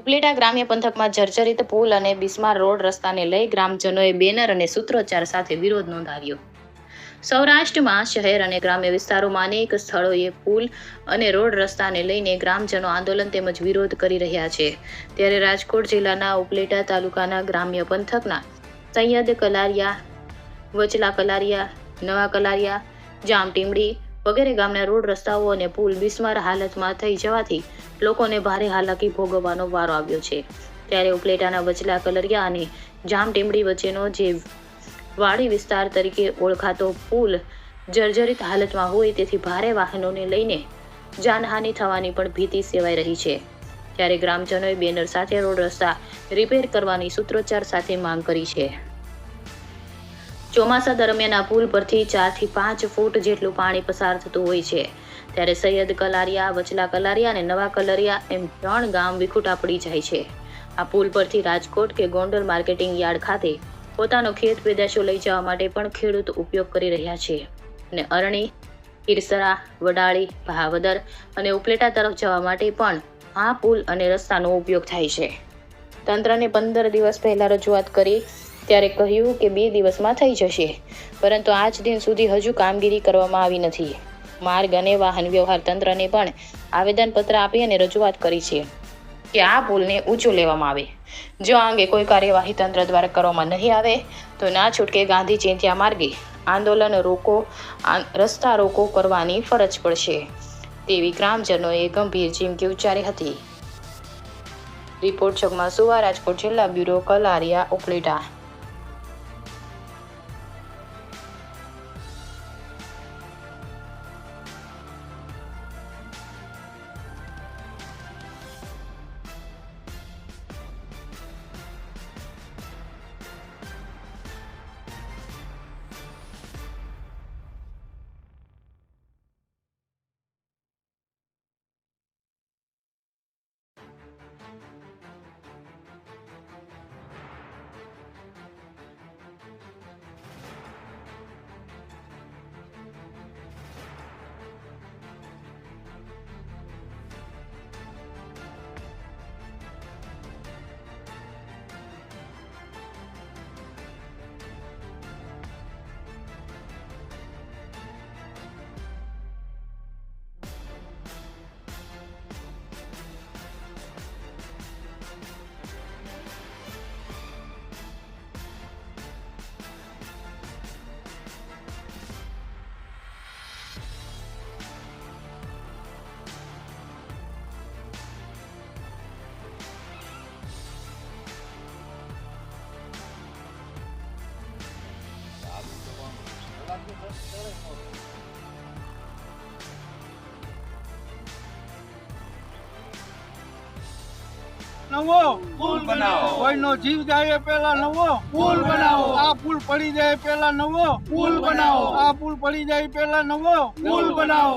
ઉપલેટા ગ્રામ્ય પંથકમાં જર્જરિત પુલ અને બિસ્માર રોડ રસ્તાને લઈ ગ્રામજનોએ બેનર અને સૂત્રોચ્ચાર સાથે વિરોધ નોંધાવ્યો. સૌરાષ્ટ્રમાં શહેર અને ગ્રામ્ય વિસ્તારોમાં અનેક સ્થળોએ પુલ અને રોડ રસ્તાને લઈને ગ્રામજનો આંદોલન તેમજ વિરોધ કરી રહ્યા છે. ત્યારે રાજકોટ જિલ્લાના ઉપલેટા તાલુકાના ગ્રામ્ય પંથકના સૈયદ કલારિયા, વચલા કલારિયા, નવા કલારિયા, જામટીમડી વગેરે ગામના રોડ રસ્તાઓ અને પુલ બિસ્માર હાલતમાં થઈ જવાથી લોકોને ભારે હાલાકી ભોગવવાનો વારો આવ્યો છે. ત્યારે ઉપલેટાના વચલા કલરિયા અને જામટીમડી વચ્ચેનો જે વાડી વિસ્તાર તરીકે ઓળખાતો પુલ જર્જરિત હાલતમાં હોય તેથી ભારે વાહનોને લઈને જાનહાનિ થવાની પણ ભીતિ સેવાઈ રહી છે. ત્યારે ગ્રામજનોએ બેનર સાથે રોડ રસ્તા રિપેર કરવાની સૂત્રોચ્ચાર સાથે માંગ કરી છે. ચોમાસા દરમિયાન આ પુલ પરથી 4 થી 5 ફૂટ જેટલું પાણી પસાર થતું હોય છે. ત્યારે સૈયદ કલારિયા, વચલા કલારિયા અને નવા કલરિયા એમ 3 ગામ વિખૂટા પડી જાય છે. આ પુલ પરથી રાજકોટ કે ગોંડલ માર્કેટિંગ યાર્ડ ખાતે પોતાનો ખેત પેદાશો લઈ જવા માટે પણ ખેડૂત ઉપયોગ કરી રહ્યા છે અને અરણી, ઈરસરા, વડાળી, ભાવદર અને ઉપલેટા તરફ જવા માટે પણ આ પુલ અને રસ્તાનો ઉપયોગ થાય છે. તંત્રને 15 દિવસ પહેલા રજૂઆત કરી ત્યારે કહ્યું કે 2 દિવસમાં થઈ જશે, પરંતુ આજ દિન સુધી હજુ કામગીરી કરવામાં આવી નથી. માર્ગ અને વાહન વ્યવહાર તંત્રને પણ આવેદનપત્ર આપી અને રજૂઆત કરી છે કે આ પુલને ઊંચો લેવામાં આવે. જો આ અંગે કોઈ કાર્યવાહી તંત્ર દ્વારા કરવામાં નહીં આવે તો ના છૂટકે ગાંધી ચિંધ્યા માર્ગે આંદોલન રસ્તા રોકો કરવાની ફરજ પડશે તેવી ગ્રામજનોએ ગંભીર ચીમકી ઉચ્ચારી હતી. રિપોર્ટ છગમાં સુવા, રાજકોટ જિલ્લા બ્યુરો, કલારિયા, ઉપલેટા. નવો પુલ બનાવો, કોઈનો જીવ જાય પેલા નવો પુલ બનાવો, આ પુલ પડી જાય પેલા નવો પુલ બનાવો, આ પુલ પડી જાય પેલા નવો પુલ બનાવો.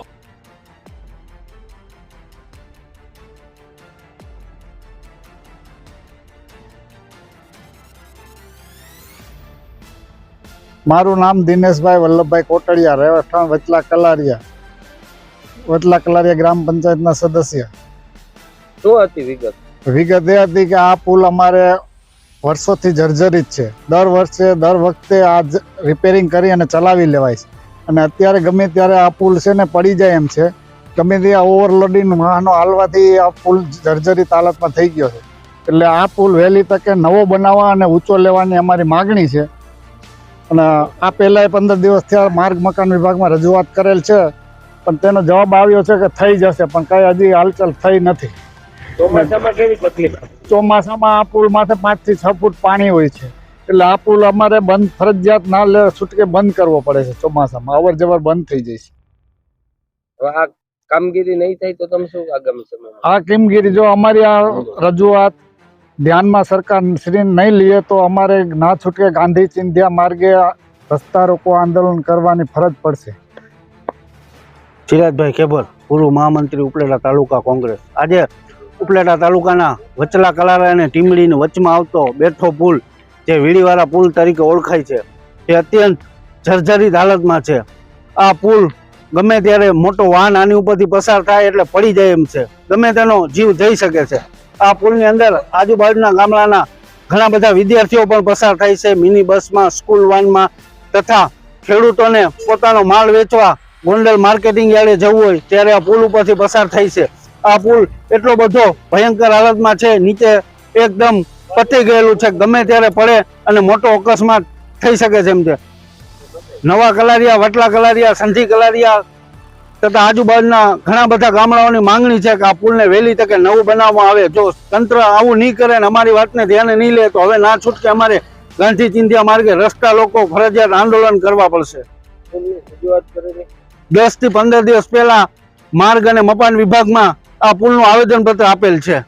મારું નામ દિનેશભાઈ વલ્લભભાઈ કોટડિયા, રહેઠાણ વચલા કલારિયા ગ્રામ પંચાયતના સદસ્ય. શું હતી વિગત? વિગત એ હતી કે આ પુલ અમારે વર્ષોથી જર્જરિત છે. દર વખતે આ રિપેરિંગ કરી અને ચલાવી લેવાય છે અને અત્યારે ગમે ત્યારે આ પુલ છે ને પડી જાય એમ છે. ગમે ત્યાં ઓવરલોડિંગ વાહનો હાલવાથી આ પુલ જર્જરિત હાલતમાં થઈ ગયો છે. એટલે આ પુલ વહેલી તકે નવો બનાવવા અને ઊંચો લેવાની અમારી માગણી છે. અને આ પહેલાં 15 દિવસ થયા માર્ગ મકાન વિભાગમાં રજૂઆત કરેલ છે, પણ તેનો જવાબ આવ્યો છે કે થઈ જશે, પણ કઈ હજી હાલચાલ થઈ નથી. ચોમાસામાં કેવી તકલીફ? ચોમાસામાં આ પુલ માથે 5 થી 6 ફૂટ પાણી હોય છે, એટલે આ પુલ અમારે બંધ ફરજિયાત ના છૂટકે બંધ કરવો પડે છે. ચોમાસામાં અવર જવર બંધ થઈ જાય છે. આ કામગીરી નહીં થાય તો તમે શું આગામી સમયમાં? આ કામગીરી જો અમારી આ રજૂઆત ધ્યાનમાં સરકાર શ્રી નહીં લે તો અમારે ના છૂટકે ગાંધી ચિંધ્યા માર્ગે રસ્તા રોકો આંદોલન કરવાની ફરજ પડશે. ચિરાગભાઈ કેબર, પૂર્વ મહામંત્રી ઉપલેટા તાલુકા કોંગ્રેસ. આજે ઉપલેટા તાલુકાના વચલા કલારા અને ટીમડીની વચમાં આવતો બેઠો પુલ, જે વીડીવાળા પુલ તરીકે ઓળખાય છે, તે અત્યંત જર્જરિત હાલતમાં છે. આ પુલ ગમે ત્યારે મોટો વાહન આની ઉપરથી પસાર થાય એટલે પડી જાય એમ છે, ગમે તેનો જીવ જઈ શકે છે. આ પુલની અંદર આજુબાજુના ગામડાના ઘણા બધા વિદ્યાર્થીઓ પણ પસાર થાય છે, મિની બસમાં, સ્કૂલ વાનમાં, તથા ખેડૂતોને પોતાનો માલ વેચવા ગોંડલ માર્કેટિંગ યાર્ડે જવું હોય ત્યારે આ પુલ ઉપરથી પસાર થાય છે. આ પુલ એટલો બધો ભયંકર હાલતમાં છે, નીચે એકદમ પતી ગયેલું છે, ગમે ત્યારે પડે અને મોટો અકસ્માત થઈ શકે છે એમ છે. નવા કલારિયા, વટલા કલારિયા, સંધી કલારિયા તથા આજુબાજુના ઘણા બધા ગામડાઓની માંગણી છે કે આ પુલને વહેલી તકે નવું બનાવવામાં આવે. જો તંત્ર આવું નહીં કરે અને અમારી વાતને ધ્યાને નહીં લે તો હવે ના છૂટકે અમારે ગાંધી ચિંધ્યા માર્ગે રસ્તા લોકો ફરજિયાત આંદોલન કરવા પડશે. પુલની રજૂઆત કરેલી 10 થી 15 દિવસ પહેલા માર્ગ અને મકાન વિભાગમાં આ પુલનું આવેદનપત્ર આપેલ છે.